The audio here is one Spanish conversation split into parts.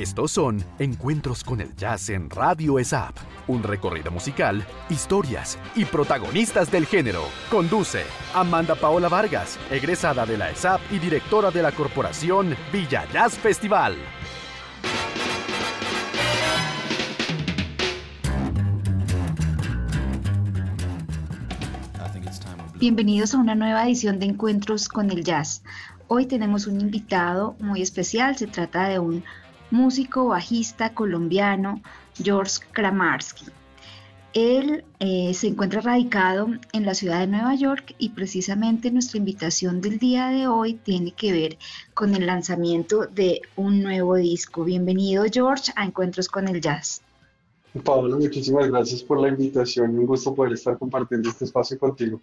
Estos son Encuentros con el Jazz en Radio ESAP. Un recorrido musical, historias y protagonistas del género. Conduce Amanda Paola Vargas, egresada de la ESAP y directora de la corporación Villa Jazz Festival. Bienvenidos a una nueva edición de Encuentros con el Jazz. Hoy tenemos un invitado muy especial. Se trata de un músico bajista colombiano, George Kramarski. Él se encuentra radicado en la ciudad de Nueva York y precisamente nuestra invitación del día de hoy tiene que ver con el lanzamiento de un nuevo disco. Bienvenido, George, a Encuentros con el Jazz. Paola, muchísimas gracias por la invitación y un gusto poder estar compartiendo este espacio contigo.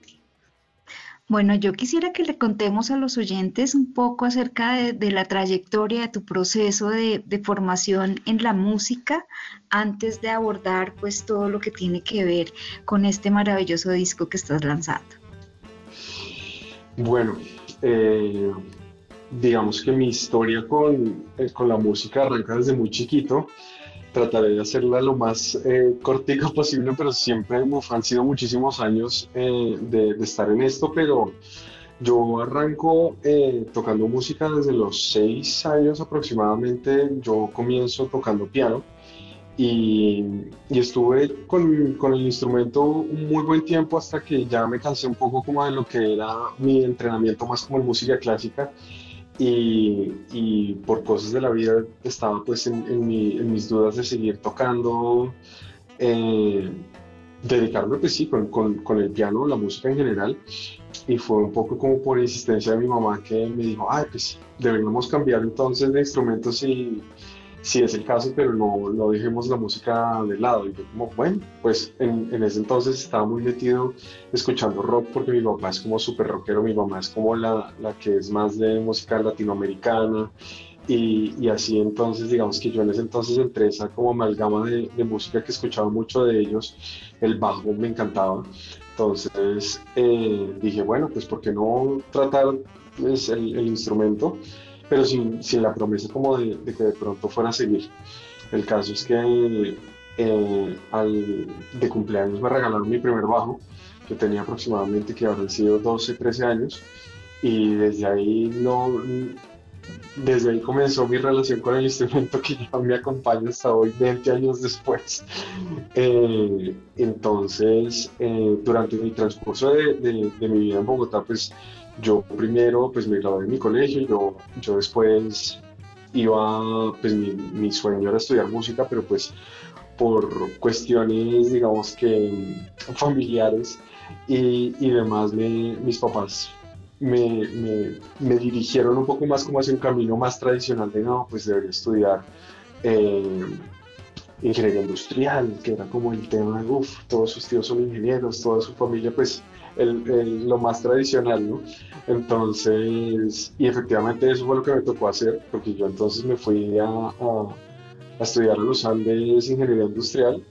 Bueno, yo quisiera que le contemos a los oyentes un poco acerca de la trayectoria de tu proceso de formación en la música antes de abordar pues todo lo que tiene que ver con este maravilloso disco que estás lanzando. Bueno, digamos que mi historia con la música arranca desde muy chiquito. Trataré de hacerla lo más cortica posible, pero siempre han sido muchísimos años de estar en esto, pero yo arranco tocando música desde los 6 años aproximadamente. Yo comienzo tocando piano y estuve con el instrumento un muy buen tiempo hasta que ya me cansé un poco como de lo que era mi entrenamiento más como en música clásica. Y por cosas de la vida estaba pues en mis dudas de seguir tocando, dedicarme pues sí con el piano, la música en general, y fue un poco como por insistencia de mi mamá que me dijo, ay pues deberíamos cambiar entonces de instrumento si es el caso, pero no dejemos la música de lado. Y yo como, bueno, pues en ese entonces estaba muy metido escuchando rock porque mi papá es como súper rockero, mi mamá es como la que es más de música latinoamericana y así. Entonces digamos que yo en ese entonces entre esa como amalgama de música que escuchaba mucho de ellos, el bajo me encantaba. Entonces dije, bueno, pues ¿por qué no tratar pues, el instrumento? Pero sin la promesa como de que de pronto fuera a seguir. El caso es que de cumpleaños me regalaron mi primer bajo. Yo tenía aproximadamente que habrán sido 12, 13 años y desde ahí comenzó mi relación con el instrumento que ya me acompaña hasta hoy, 20 años después. Entonces, durante mi transcurso de mi vida en Bogotá, pues yo primero pues me gradué de mi colegio. Yo después pues mi sueño era estudiar música, pero pues por cuestiones digamos que familiares y demás, mis papás me dirigieron un poco más como hacia un camino más tradicional de no, pues debería estudiar ingeniería industrial, que era como el tema de, todos sus tíos son ingenieros, toda su familia, pues lo más tradicional, ¿no? Entonces, y efectivamente eso fue lo que me tocó hacer, porque yo entonces me fui a estudiar a los Andes ingeniería industrial.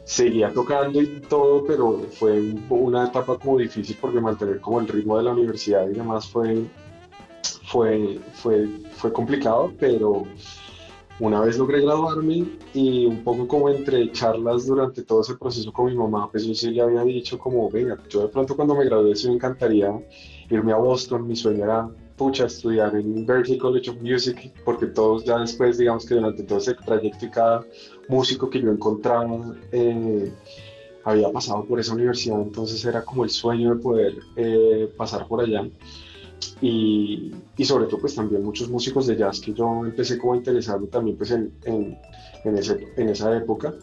Seguía tocando y todo, pero fue una etapa como difícil porque mantener como el ritmo de la universidad y demás fue complicado, pero una vez logré graduarme y un poco como entre charlas durante todo ese proceso con mi mamá, pues yo sí le había dicho como, venga, yo de pronto cuando me gradué sí me encantaría irme a Boston. Mi sueño era, pucha, estudiar en Berklee College of Music, porque todos ya después, digamos que durante todo ese trayecto y cada músico que yo encontraba había pasado por esa universidad, entonces era como el sueño de poder pasar por allá. Y sobre todo pues también muchos músicos de jazz que yo empecé como a interesarme también pues en esa época.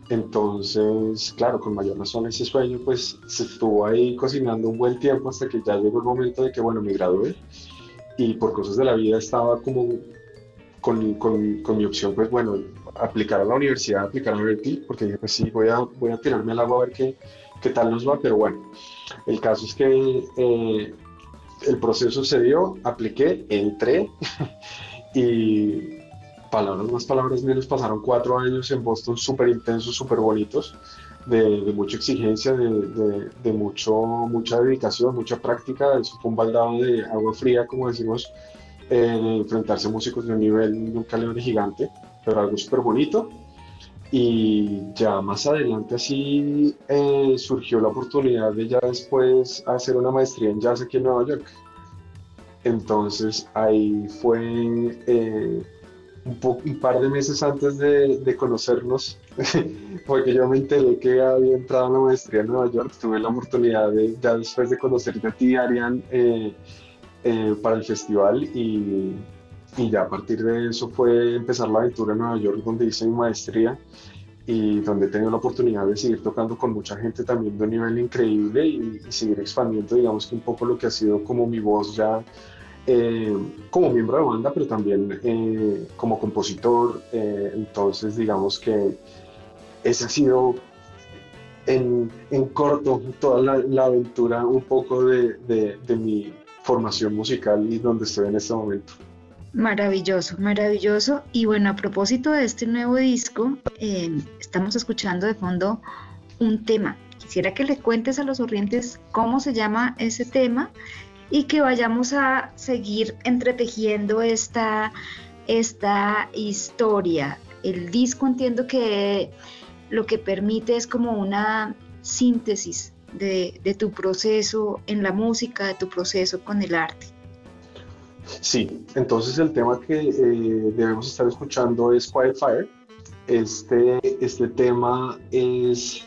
Entonces, claro, con mayor razón ese sueño pues se estuvo ahí cocinando un buen tiempo hasta que ya llegó el momento de que bueno, me gradué y por cosas de la vida estaba como con mi opción pues bueno, aplicar a la universidad, aplicar a Berkeley, porque dije pues sí, voy a tirarme al agua a ver qué tal nos va, pero bueno, el caso es que el proceso se dio, apliqué, entré y palabras más, palabras menos, pasaron 4 años en Boston súper intensos, súper bonitos, de mucha exigencia, de mucha dedicación, mucha práctica. Eso fue un baldado de agua fría, como decimos enfrentarse a músicos de un nivel de un calibre gigante, pero algo súper bonito. Y ya más adelante así surgió la oportunidad de ya después hacer una maestría en jazz aquí en Nueva York. Entonces ahí fue un par de meses antes de conocernos, porque yo me enteré que había entrado a la maestría en Nueva York, tuve la oportunidad de, ya después de conocerte a ti, Arián, para el festival y ya a partir de eso fue empezar la aventura en Nueva York, donde hice mi maestría y donde he tenido la oportunidad de seguir tocando con mucha gente también de un nivel increíble y seguir expandiendo, digamos que un poco lo que ha sido como mi voz ya como miembro de banda, pero también como compositor. Entonces, digamos que ese ha sido en corto toda la aventura un poco de mi formación musical y donde estoy en este momento. Maravilloso, maravilloso. Y bueno, a propósito de este nuevo disco, estamos escuchando de fondo un tema. Quisiera que le cuentes a los oyentes cómo se llama ese tema y que vayamos a seguir entretejiendo esta historia. El disco entiendo que lo que permite es como una síntesis de tu proceso en la música, de tu proceso con el arte. Sí, entonces el tema que debemos estar escuchando es Quiet Fire. Este tema es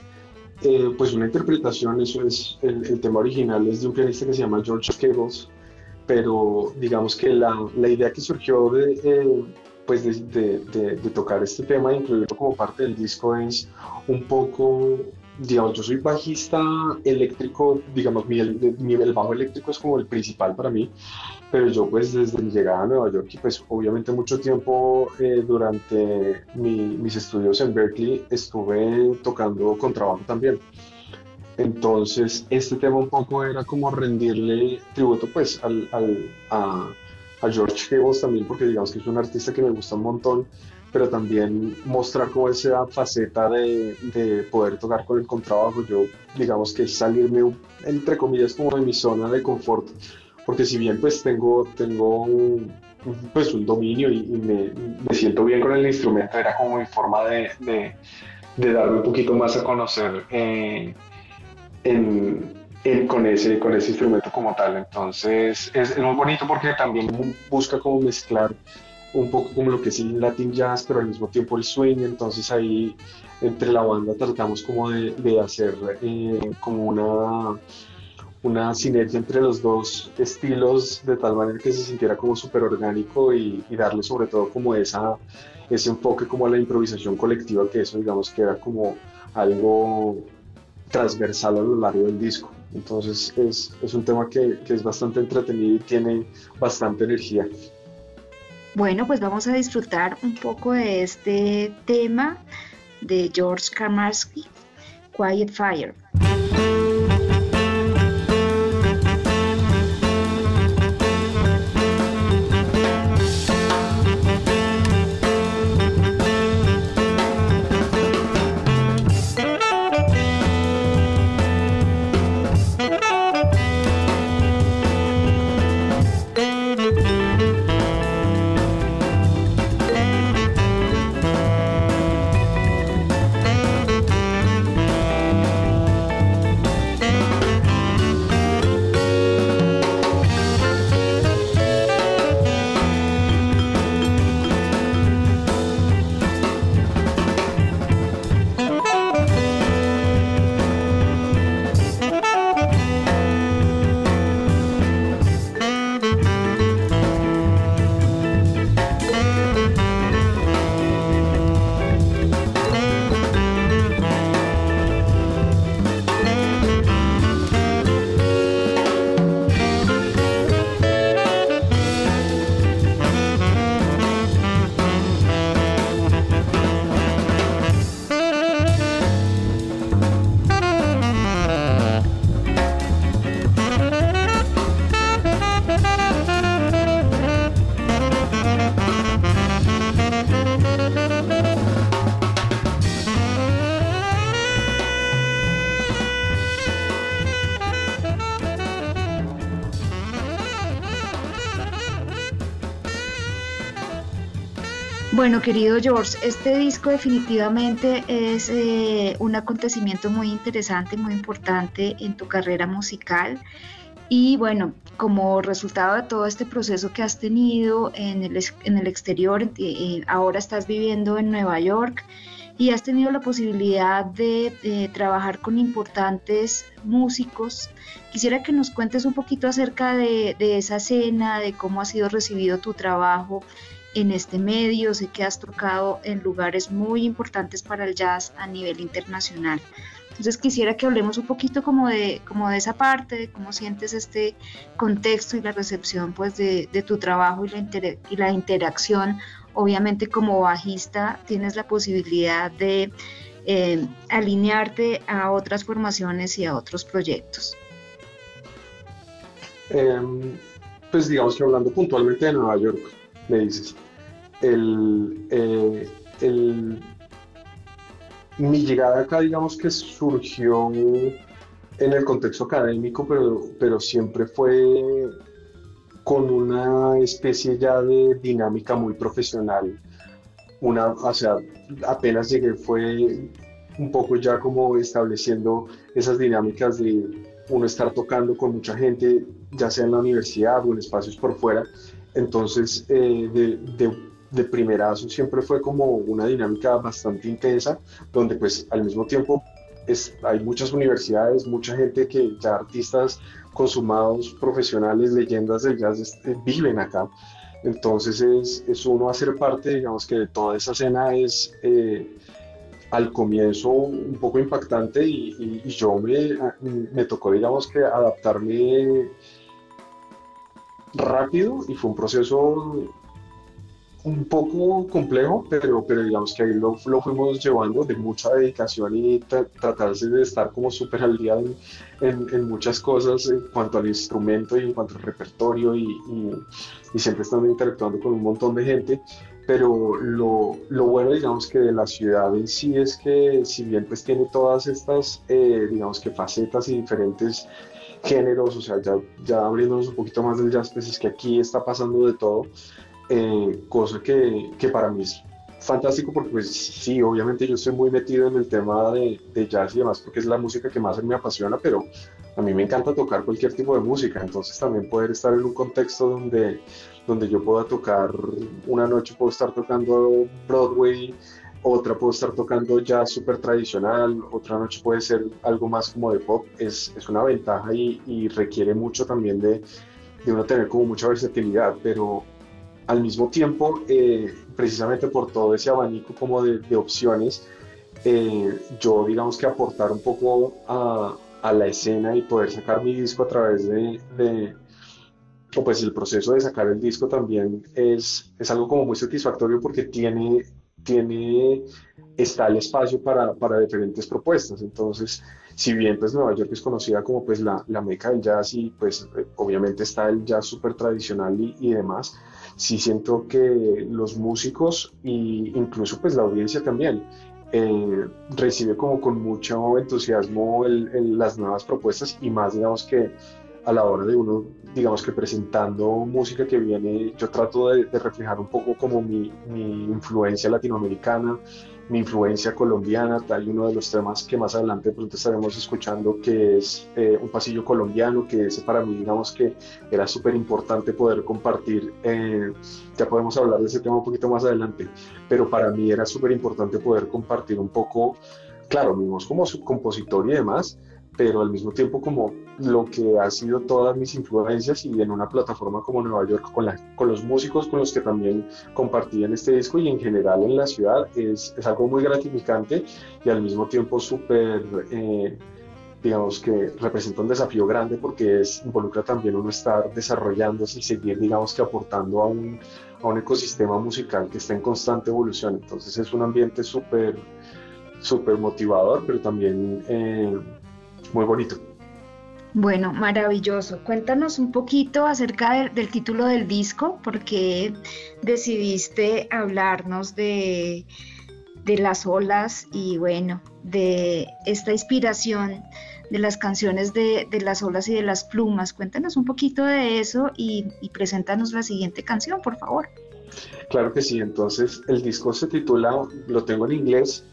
pues una interpretación, eso es, el tema original es de un pianista que se llama George Cables, pero digamos que la idea que surgió pues de tocar este tema e incluirlo como parte del disco es un poco, digamos, yo soy bajista eléctrico, digamos, el bajo eléctrico es como el principal para mí, pero yo pues desde mi llegada a Nueva York y pues obviamente mucho tiempo durante mis estudios en Berkeley estuve tocando contrabajo también. Entonces este tema un poco era como rendirle tributo pues a George Cables también porque digamos que es un artista que me gusta un montón, pero también mostrar como esa faceta de poder tocar con el contrabajo, yo digamos que salirme entre comillas como de mi zona de confort, porque si bien pues tengo pues un dominio y me siento bien con el instrumento, era como mi forma de darme un poquito más a conocer con ese instrumento como tal. Entonces es muy bonito porque también busca como mezclar un poco como lo que es el Latin Jazz, pero al mismo tiempo el swing. Entonces ahí entre la banda tratamos como de hacer como una sinergia entre los dos estilos de tal manera que se sintiera como súper orgánico y darle sobre todo como ese enfoque como a la improvisación colectiva, que eso digamos que era como algo transversal a lo largo del disco. Entonces es un tema que es bastante entretenido y tiene bastante energía. Bueno, pues vamos a disfrutar un poco de este tema de George Karamasky, Quiet Fire. Bueno, querido George, este disco definitivamente es un acontecimiento muy interesante, muy importante en tu carrera musical. Y bueno, como resultado de todo este proceso que has tenido en el exterior, ahora estás viviendo en Nueva York y has tenido la posibilidad de trabajar con importantes músicos. Quisiera que nos cuentes un poquito acerca de esa escena, de cómo ha sido recibido tu trabajo en este medio. Sé que has tocado en lugares muy importantes para el jazz a nivel internacional. Entonces quisiera que hablemos un poquito como de esa parte, de cómo sientes este contexto y la recepción pues de tu trabajo y la interacción. Obviamente como bajista tienes la posibilidad de alinearte a otras formaciones y a otros proyectos. Pues digamos que hablando puntualmente de Nueva York, me dices, el, mi llegada acá, digamos que surgió en el contexto académico, pero siempre fue con una especie ya de dinámica muy profesional. O sea, apenas llegué fue un poco ya como estableciendo esas dinámicas de uno estar tocando con mucha gente, ya sea en la universidad o en espacios por fuera. Entonces, de primerazo siempre fue como una dinámica bastante intensa, donde pues al mismo tiempo hay muchas universidades, mucha gente que ya artistas consumados, profesionales, leyendas del jazz viven acá. Entonces es uno hacer parte, digamos que de toda esa escena es al comienzo un poco impactante y yo me tocó, digamos que adaptarme rápido y fue un proceso un poco complejo, pero digamos que ahí lo fuimos llevando de mucha dedicación y tratarse de estar como súper al día en muchas cosas en cuanto al instrumento y en cuanto al repertorio y siempre estando interactuando con un montón de gente. Pero lo bueno, digamos que de la ciudad en sí es que si bien pues tiene todas estas, digamos que facetas y diferentes géneros, o sea, ya abriéndonos un poquito más del jazz, pues es que aquí está pasando de todo, cosa que para mí es fantástico porque pues sí, obviamente yo estoy muy metido en el tema de jazz y demás porque es la música que más me apasiona, pero a mí me encanta tocar cualquier tipo de música, entonces también poder estar en un contexto donde yo pueda tocar, una noche puedo estar tocando Broadway, otra puedo estar tocando jazz súper tradicional, otra noche puede ser algo más como de pop, es una ventaja y requiere mucho también de uno tener como mucha versatilidad, pero al mismo tiempo, precisamente por todo ese abanico como de opciones, yo digamos que aportar un poco a la escena y poder sacar mi disco a través o pues el proceso de sacar el disco también es algo como muy satisfactorio porque está el espacio para diferentes propuestas. Entonces, si bien pues Nueva York es conocida como pues la meca del jazz y pues obviamente está el jazz súper tradicional y demás, sí siento que los músicos e incluso pues la audiencia también recibe como con mucho entusiasmo las nuevas propuestas y más digamos que a la hora de uno, digamos que presentando música que viene, yo trato de reflejar un poco como mi influencia latinoamericana, mi influencia colombiana. Hay uno de los temas que más adelante de pronto estaremos escuchando que es un pasillo colombiano, que ese para mí digamos que era súper importante poder compartir, ya podemos hablar de ese tema un poquito más adelante, pero para mí era súper importante poder compartir un poco, claro, mi voz como subcompositor y demás, pero al mismo tiempo como lo que ha sido todas mis influencias y en una plataforma como Nueva York con los músicos con los que también compartí en este disco y en general en la ciudad es algo muy gratificante y al mismo tiempo súper, digamos que representa un desafío grande porque involucra también uno estar desarrollándose y seguir digamos que aportando a un ecosistema musical que está en constante evolución, entonces es un ambiente súper motivador pero también muy bonito. Bueno, maravilloso. Cuéntanos un poquito acerca del título del disco, porque decidiste hablarnos de las olas y bueno, de esta inspiración de las canciones de las olas y de las plumas. Cuéntanos un poquito de eso y preséntanos la siguiente canción, por favor. Claro que sí, entonces el disco se titula, lo tengo en inglés,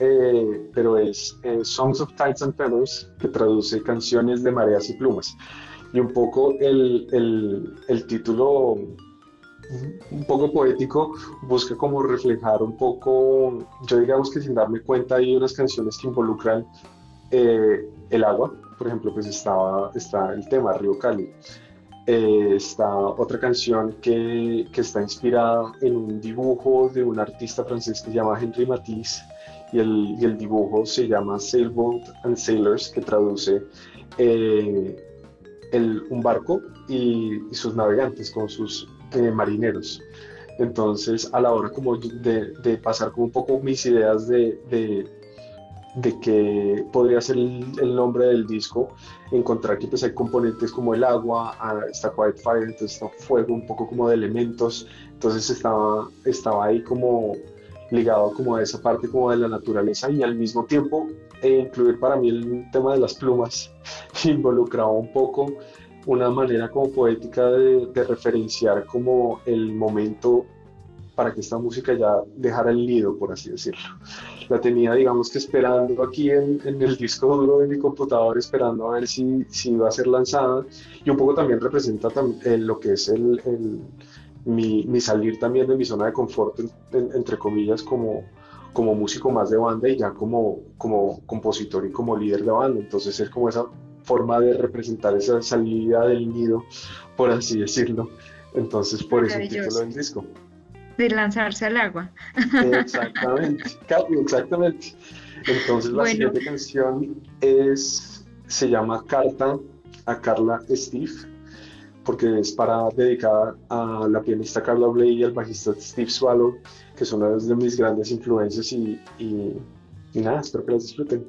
pero es Songs of Tides and Feathers, que traduce Canciones de Mareas y Plumas. Y un poco el título, un poco poético, busca como reflejar un poco, yo digamos que sin darme cuenta hay unas canciones que involucran el agua, por ejemplo, pues está el tema Río Cali. Está otra canción que está inspirada en un dibujo de un artista francés que se llama Henri Matisse y el dibujo se llama Sailboat and Sailors, que traduce eh, un barco y sus navegantes con sus marineros. Entonces, a la hora como de pasar como un poco mis ideas de que podría ser el nombre del disco, encontrar que pues hay componentes como el agua, está Quiet Fire, entonces está fuego, un poco como de elementos, entonces estaba ahí como ligado como a esa parte como de la naturaleza y al mismo tiempo incluir para mí el tema de las plumas involucraba un poco una manera como poética de referenciar como el momento para que esta música ya dejara el nido, por así decirlo. La tenía, digamos que esperando aquí en el disco duro de mi computador, esperando a ver si iba a ser lanzada. Y un poco también representa lo que es mi salir también de mi zona de confort, entre comillas, como músico más de banda y ya como compositor y como líder de banda. Entonces es como esa forma de representar esa salida del nido, por así decirlo. Entonces por eso el título Maravilloso. del disco. De lanzarse al agua. Exactamente, exactamente. Entonces la Bueno, siguiente canción se llama Carta a Carla Steve, porque es dedicada a la pianista Carla Bley y al bajista Steve Swallow, que son una de mis grandes influencias y nada, espero que las disfruten.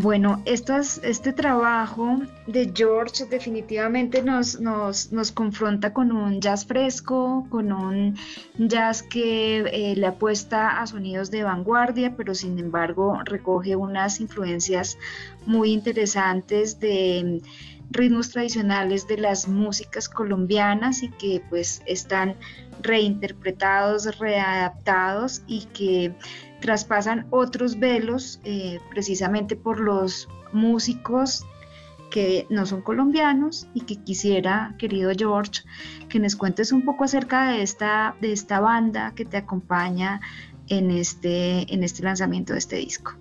Bueno, este trabajo de George definitivamente nos confronta con un jazz fresco, con un jazz que le apuesta a sonidos de vanguardia, pero sin embargo recoge unas influencias muy interesantes de ritmos tradicionales de las músicas colombianas y que pues están reinterpretados, readaptados y que traspasan otros velos precisamente por los músicos que no son colombianos y que quisiera, querido George, que nos cuentes un poco acerca de esta banda que te acompaña en este lanzamiento de este disco.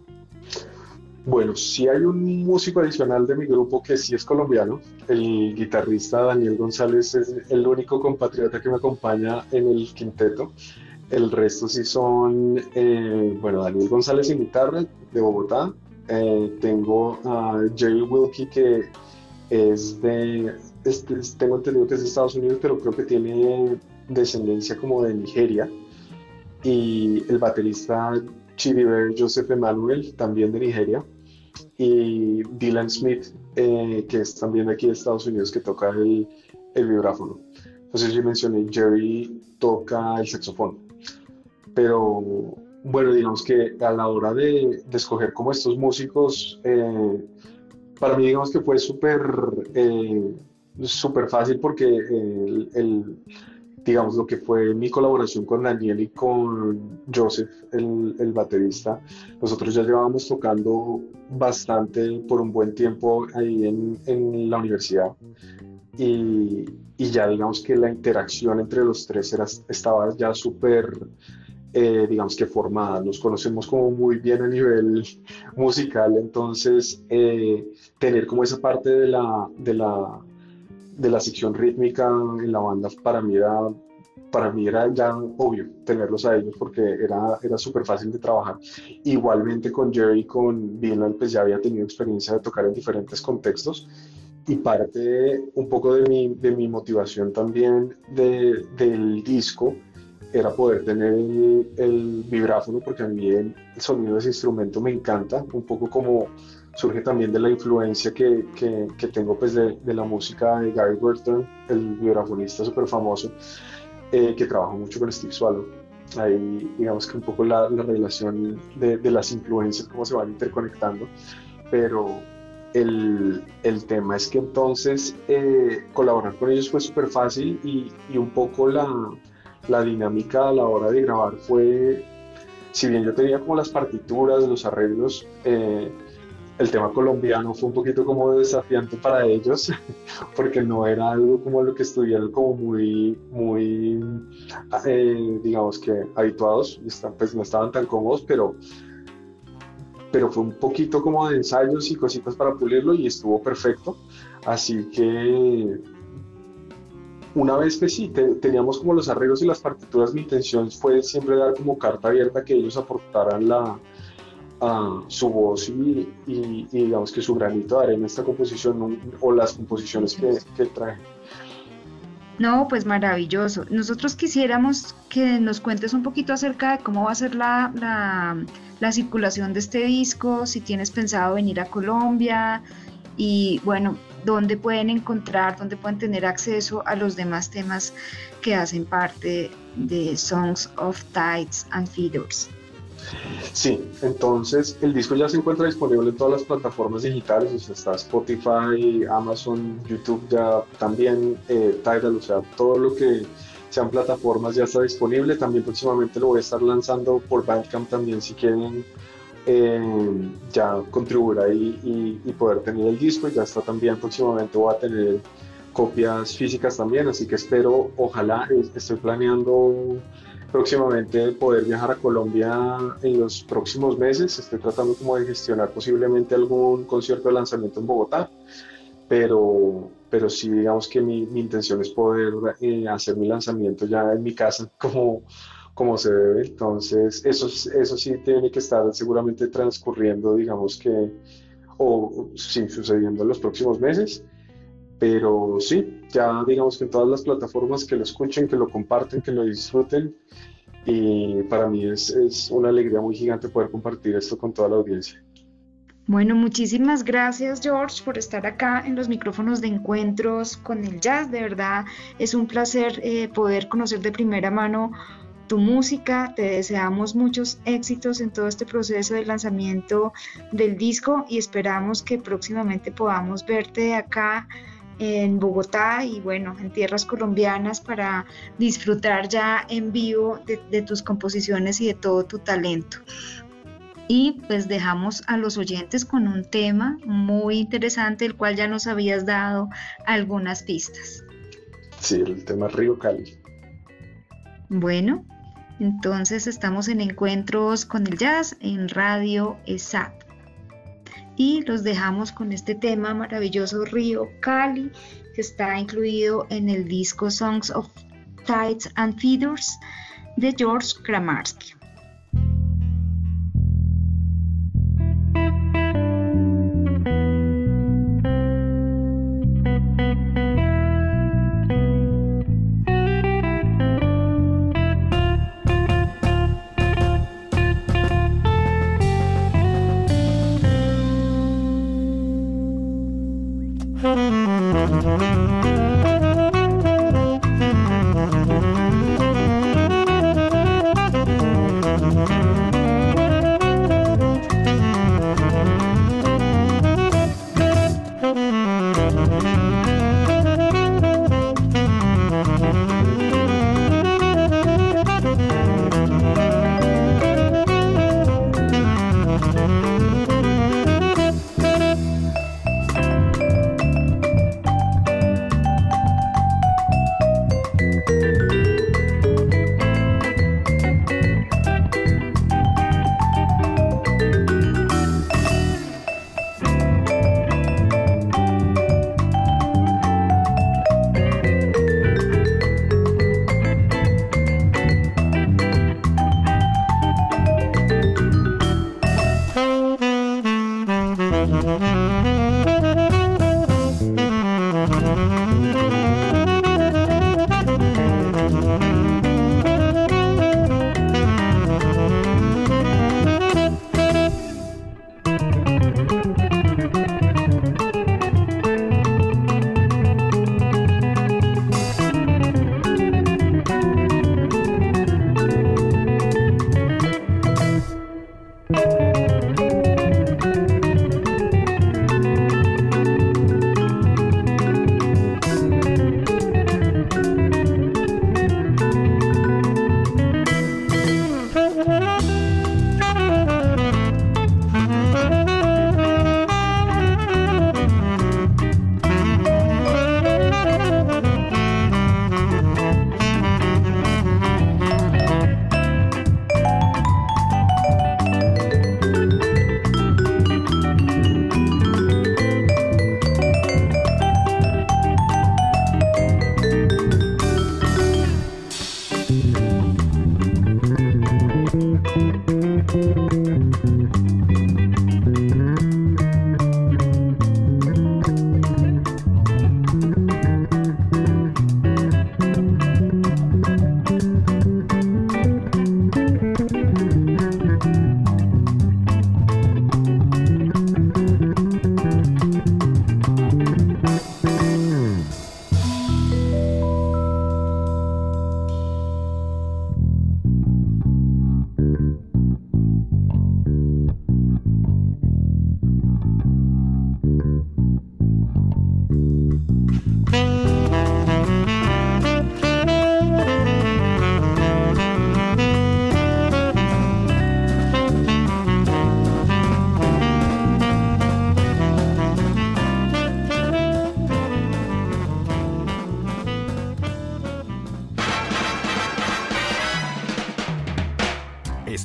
Bueno, sí hay un músico adicional de mi grupo que sí es colombiano. El guitarrista Daniel González es el único compatriota que me acompaña en el quinteto. El resto sí son, bueno, Daniel González en guitarra de Bogotá. Tengo a Jerry Wilkie que tengo entendido que es de Estados Unidos, pero creo que tiene descendencia como de Nigeria. Y el baterista Chidiver Joseph Emmanuel, también de Nigeria, y Dylan Smith, que es también de aquí de Estados Unidos, que toca el vibráfono. Entonces yo mencioné, Jerry toca el saxofón, pero bueno, digamos que a la hora de escoger como estos músicos, para mí digamos que fue súper fácil porque digamos, lo que fue mi colaboración con Daniel y con Joseph, el baterista, nosotros ya llevábamos tocando bastante por un buen tiempo ahí en la universidad y ya digamos que la interacción entre los tres estaba ya súper, digamos que formada, nos conocemos como muy bien a nivel musical, entonces tener como esa parte de la sección rítmica en la banda para mí era ya obvio tenerlos a ellos porque era súper fácil de trabajar. Igualmente con Jerry y con Dylan pues ya había tenido experiencia de tocar en diferentes contextos y parte un poco de mi motivación también del disco era poder tener el vibráfono porque a mí el sonido de ese instrumento me encanta, un poco como surge también de la influencia que tengo pues de la música de Gary Burton, el vibrafonista súper famoso, que trabaja mucho con Steve Swallow. Ahí digamos que un poco la relación de las influencias, cómo se van interconectando, pero el tema es que entonces colaborar con ellos fue súper fácil y un poco la dinámica a la hora de grabar fue, si bien yo tenía como las partituras, los arreglos, el tema colombiano fue un poquito como desafiante para ellos, porque no era algo como lo que estuvieran como muy digamos que habituados, pues no estaban tan cómodos, pero fue un poquito como de ensayos y cositas para pulirlo y estuvo perfecto. Así que una vez que sí, teníamos como los arreglos y las partituras, mi intención fue siempre dar como carta abierta que ellos aportaran su voz y digamos que su granito de arena en esta composición o las composiciones que traje. No, pues maravilloso. Nosotros quisiéramos que nos cuentes un poquito acerca de cómo va a ser la circulación de este disco, si tienes pensado venir a Colombia y bueno, dónde pueden tener acceso a los demás temas que hacen parte de Songs of Tides and Feathers. Sí, entonces el disco ya se encuentra disponible en todas las plataformas digitales, o sea, está Spotify, Amazon, YouTube ya también, Tidal, o sea, todo lo que sean plataformas ya está disponible. También próximamente lo voy a estar lanzando por Bandcamp también si quieren ya contribuir ahí y poder tener el disco. Y ya está también, próximamente voy a tener copias físicas también, así que espero, ojalá, estoy planeando próximamente poder viajar a Colombia en los próximos meses. Estoy tratando como de gestionar posiblemente algún concierto de lanzamiento en Bogotá, pero sí digamos que mi intención es poder hacer mi lanzamiento ya en mi casa como se debe. Entonces eso sí tiene que estar seguramente transcurriendo, digamos que, o sí, sucediendo en los próximos meses. Pero sí, ya digamos que en todas las plataformas que lo escuchen, que lo comparten, que lo disfruten. Y para mí es una alegría muy gigante poder compartir esto con toda la audiencia. Bueno, muchísimas gracias George por estar acá en los micrófonos de Encuentros con el Jazz. De verdad es un placer poder conocer de primera mano tu música. Te deseamos muchos éxitos en todo este proceso de lanzamiento del disco y esperamos que próximamente podamos verte acá en Bogotá y bueno, en tierras colombianas para disfrutar ya en vivo de tus composiciones y de todo tu talento. Y pues dejamos a los oyentes con un tema muy interesante, el cual ya nos habías dado algunas pistas. Sí, el tema Río Cali. Bueno, entonces estamos en Encuentros con el Jazz en Radio ESAP. Y los dejamos con este tema maravilloso Río Cali, que está incluido en el disco Songs of Tides and Feathers de George Kramarski.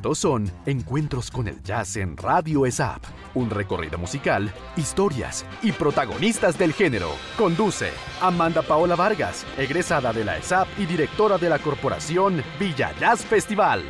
Estos son Encuentros con el Jazz en Radio ESAP, un recorrido musical, historias y protagonistas del género. Conduce Amanda Paola Vargas, egresada de la ESAP y directora de la corporación Villa Jazz Festival.